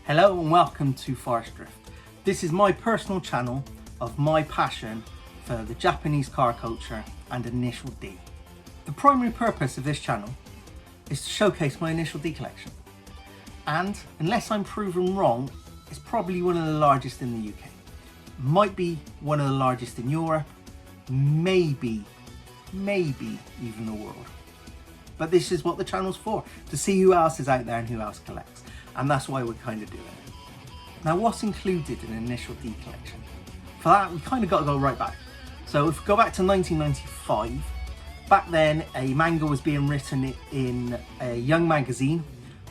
Hello and welcome to forestdrift. This is my personal channel of my passion for the Japanese car culture and Initial D. The primary purpose of this channel is to showcase my Initial D collection. And unless I'm proven wrong, it's probably one of the largest in the UK. Might be one of the largest in Europe, maybe even the world. But this is what the channel's for, to see who else is out there and who else collects. And that's why we're kind of doing it. Now, what's included in an Initial D collection? For that, we kind of got to go right back. So if we go back to 1995, back then a manga was being written in a young magazine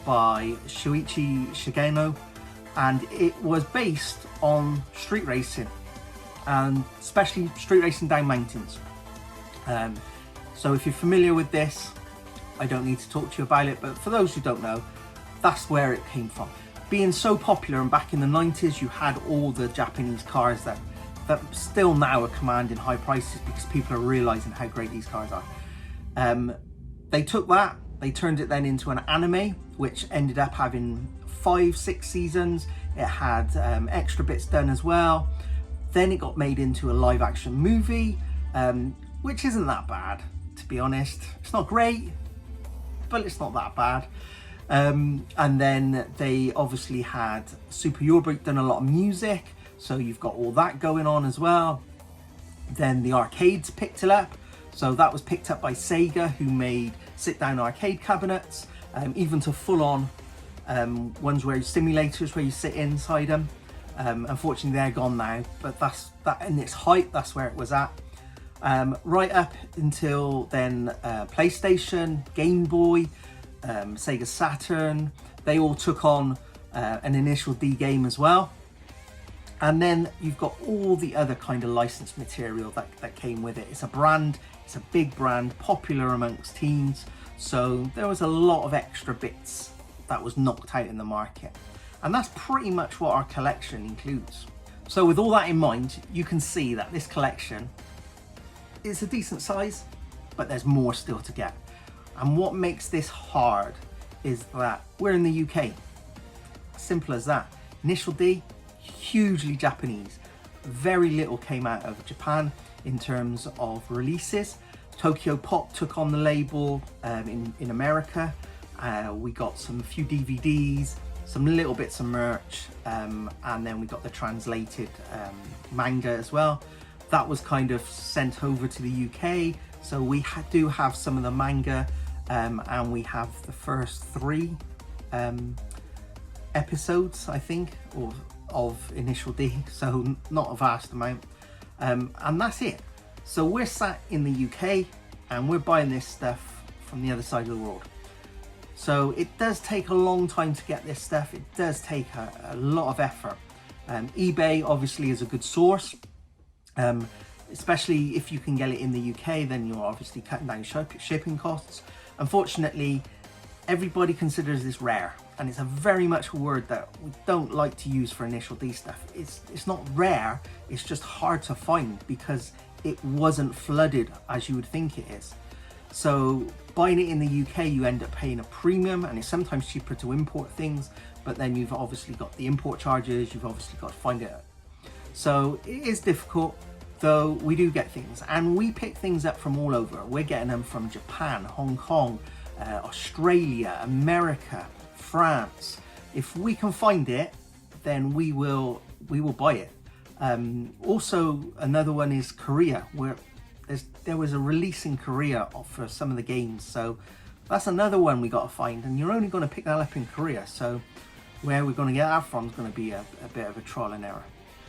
by Shuichi Shigeno, and it was based on street racing, and especially street racing down mountains. So if you're familiar with this, I don't need to talk to you about it, but for those who don't know, that's where it came from. Being so popular, and back in the 90s you had all the Japanese cars that still now are commanding high prices because people are realizing how great these cars are. They took that, they turned it then into an anime, which ended up having 5-6 seasons. It had extra bits done as well. Then it got made into a live action movie, which isn't that bad, to be honest. It's not great, but it's not that bad. And then they obviously had Super Eurobreak done a lot of music, so you've got all that going on as well. Then the arcades picked it up, so that was picked up by Sega, who made sit-down arcade cabinets, even to full-on ones where simulators where you sit inside them. Unfortunately they're gone now, but that in its height, that's where it was at. Right up until then, PlayStation, Game Boy, Sega Saturn, they all took on an Initial D game as well. And then you've got all the other kind of licensed material that came with it. It's a brand, it's a big brand, popular amongst teens, so there was a lot of extra bits that was knocked out in the market. And that's pretty much what our collection includes. So with all that in mind, you can see that this collection is a decent size, but there's more still to get. And what makes this hard is that we're in the UK. Simple as that. Initial D, hugely Japanese. Very little came out of Japan in terms of releases. Tokyo Pop took on the label in America. We got some few DVDs, some little bits of merch, and then we got the translated manga as well. That was kind of sent over to the UK. So we do have some of the manga, and we have the first 3 episodes, I think, of Initial D, so not a vast amount, and that's it. So we're sat in the UK and we're buying this stuff from the other side of the world. So it does take a long time to get this stuff. It does take a lot of effort. eBay obviously is a good source, especially if you can get it in the UK, then you're obviously cutting down shipping costs. Unfortunately, everybody considers this rare, and it's a very much a word that we don't like to use for Initial D stuff. It's not rare, it's just hard to find because it wasn't flooded as you would think it is. So buying it in the UK, you end up paying a premium, and it's sometimes cheaper to import things, but then you've obviously got the import charges, you've obviously got to find it. So it is difficult, though we do get things, and we pick things up from all over. We're getting them from Japan, Hong Kong, Australia, America, France. If we can find it, then we will buy it. Also, another one is Korea, where there was a release in Korea for some of the games, so that's another one we got to find, and you're only going to pick that up in Korea, so where we're going to get that from is going to be a bit of a trial and error.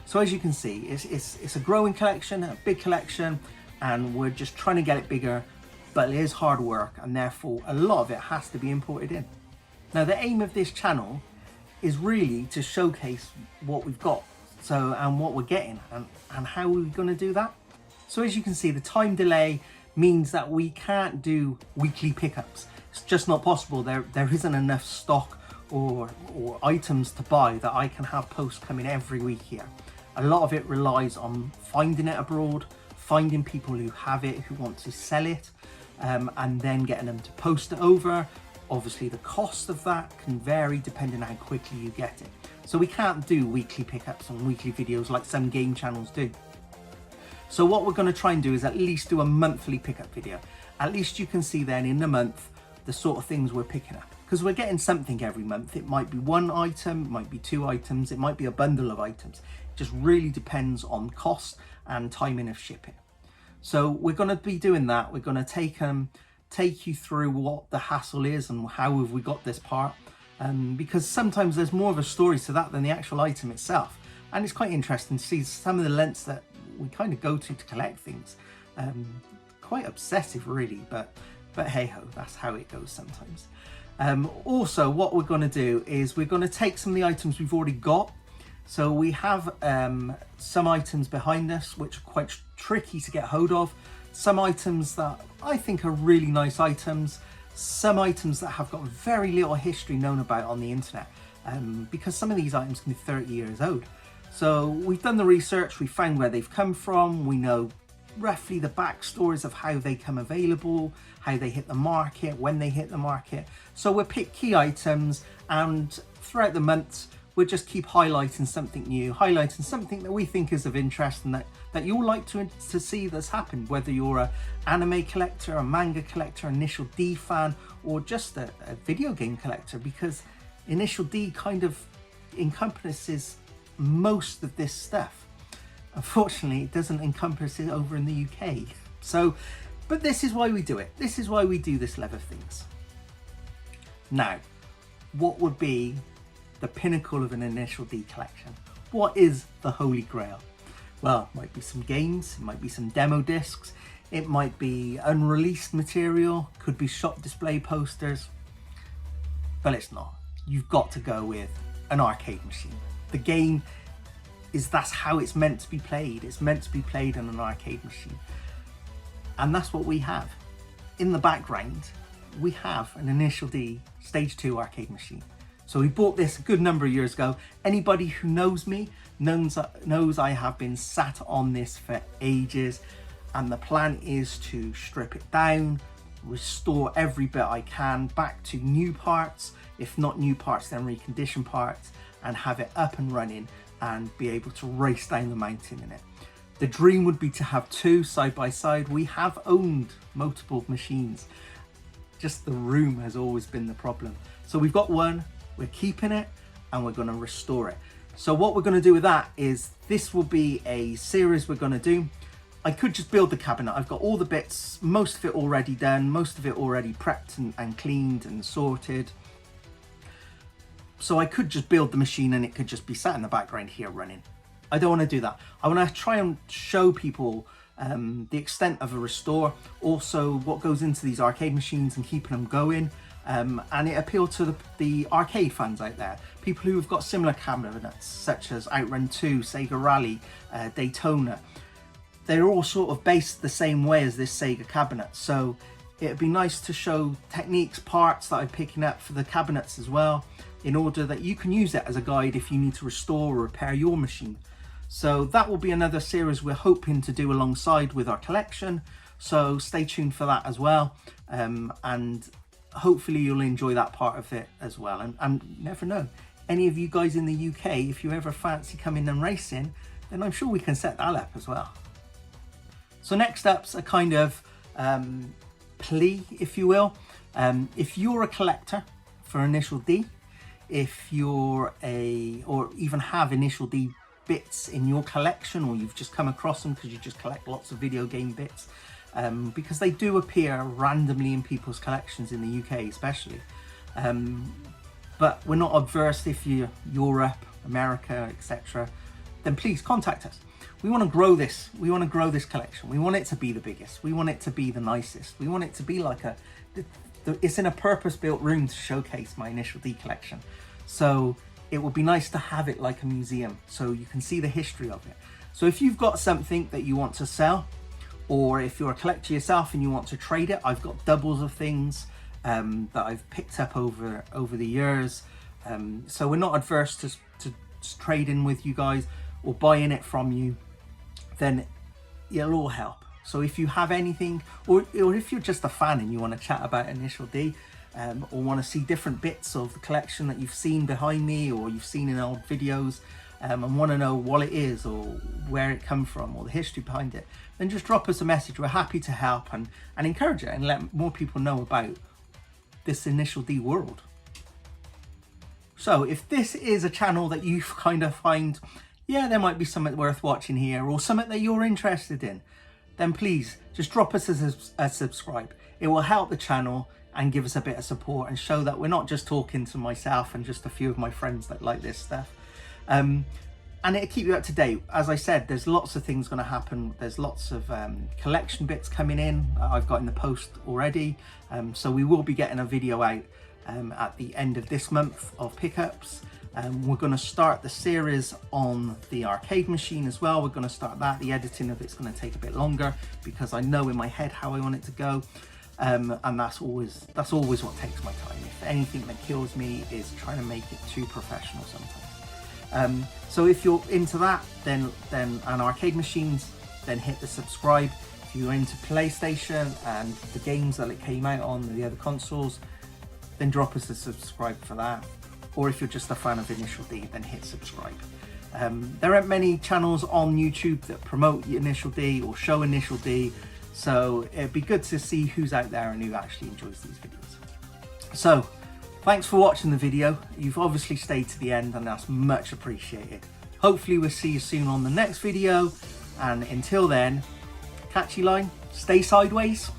So as you can see, it's a growing collection, a big collection, and we're just trying to get it bigger, but it is hard work, and therefore a lot of it has to be imported in. Now, the aim of this channel is really to showcase what we've got, and what we're getting, and how we're going to do that. So as you can see, the time delay means that we can't do weekly pickups. It's just not possible. There isn't enough stock or items to buy that I can have posts coming every week here. A lot of it relies on finding it abroad, finding people who have it, who want to sell it, and then getting them to post it over. Obviously the cost of that can vary depending on how quickly you get it. So we can't do weekly pickups and weekly videos like some game channels do. So what we're going to try and do is at least do a monthly pickup video. At least you can see then in the month the sort of things we're picking up, because we're getting something every month. It might be one item, it might be 2 items, it might be a bundle of items. It just really depends on cost and timing of shipping. So we're going to be doing that. We're going to take you through what the hassle is and how have we got this part, because sometimes there's more of a story to that than the actual item itself, and it's quite interesting to see some of the lengths that we kind of go to collect things. Quite obsessive really, but hey ho, that's how it goes sometimes. Also, what we're going to do is we're going to take some of the items we've already got. So we have some items behind us which are quite tricky to get hold of, some items that I think are really nice items, some items that have got very little history known about on the internet, because some of these items can be 30 years old. So we've done the research, we found where they've come from, we know roughly the backstories of how they come available, how they hit the market, when they hit the market. So we'll pick key items, and throughout the months we'll just keep highlighting something new, highlighting something that we think is of interest and that you'll like to see that's happened, whether you're an anime collector, a manga collector, Initial D fan, or just a video game collector, because Initial D kind of encompasses most of this stuff. Unfortunately, it doesn't encompass it over in the UK. So, but this is why we do it. This is why we do this level of things. Now, what would be the pinnacle of an Initial D collection? What is the Holy Grail? Well, it might be some games, it might be some demo discs, it might be unreleased material, could be shop display posters, but it's not. You've got to go with an arcade machine. The game that's how it's meant to be played. It's meant to be played on an arcade machine. And that's what we have. In the background, we have an Initial D Stage 2 arcade machine. So we bought this a good number of years ago. Anybody who knows me knows I have been sat on this for ages, and the plan is to strip it down, restore every bit I can back to new parts, if not new parts then reconditioned parts, and have it up and running and be able to race down the mountain in it. The dream would be to have 2 side by side. We have owned multiple machines, just the room has always been the problem. So we've got one, we're keeping it, and we're going to restore it. So what we're going to do with that is, this will be a series we're going to do. I could just build the cabinet. I've got all the bits, most of it already done, most of it already prepped and cleaned and sorted. So I could just build the machine and it could just be sat in the background here running. I don't want to do that. I want to try and show people the extent of a restore, also what goes into these arcade machines and keeping them going. And it appealed to the arcade fans out there, people who have got similar cabinets such as Outrun 2, Sega Rally, Daytona. They're all sort of based the same way as this Sega cabinet, so it'd be nice to show techniques, parts that I'm picking up for the cabinets as well, in order that you can use it as a guide if you need to restore or repair your machine. So that will be another series we're hoping to do alongside with our collection, so stay tuned for that as well, and hopefully you'll enjoy that part of it as well. And you never know, any of you guys in the UK, if you ever fancy coming and racing, then I'm sure we can set that up as well. So next up's a kind of plea, if you will. If you're a collector for Initial D, if you're or even have Initial D bits in your collection, or you've just come across them because you just collect lots of video game bits, because they do appear randomly in people's collections in the UK especially, but we're not adverse if you're Europe, America, etc., then please contact us. We want to grow this. We want to grow this collection. We want it to be the biggest. We want it to be the nicest. We want it to be like it's in a purpose-built room to showcase my Initial D collection. So it would be nice to have it like a museum, so you can see the history of it. So if you've got something that you want to sell, or if you're a collector yourself and you want to trade it, I've got doubles of things that I've picked up over the years. So we're not adverse to trading with you guys or buying it from you. Then it'll all help. So if you have anything, or if you're just a fan and you want to chat about Initial D, or want to see different bits of the collection that you've seen behind me or you've seen in old videos, and want to know what it is or where it come from or the history behind it, then just drop us a message. We're happy to help and encourage it and let more people know about this Initial D world. So if this is a channel that you kind of find, yeah, there might be something worth watching here or something that you're interested in, then please just drop us a subscribe. It will help the channel and give us a bit of support and show that we're not just talking to myself and just a few of my friends that like this stuff. And it'll keep you up to date. As I said, there's lots of things going to happen. There's lots of collection bits coming in. I've got in the post already. So we will be getting a video out at the end of this month of pickups. We're going to start the series on the arcade machine as well. We're going to start that. The editing of it's going to take a bit longer because I know in my head how I want it to go. And that's always what takes my time. If anything that kills me is trying to make it too professional sometimes. So if you're into that, then and arcade machines, then hit the subscribe. If you're into PlayStation and the games that it came out on, the other consoles, then drop us a subscribe for that. Or if you're just a fan of Initial D, then hit subscribe. There aren't many channels on YouTube that promote Initial D or show Initial D, so it'd be good to see who's out there and who actually enjoys these videos. So thanks for watching the video. You've obviously stayed to the end and that's much appreciated. Hopefully we'll see you soon on the next video, and until then, catchy line, stay sideways.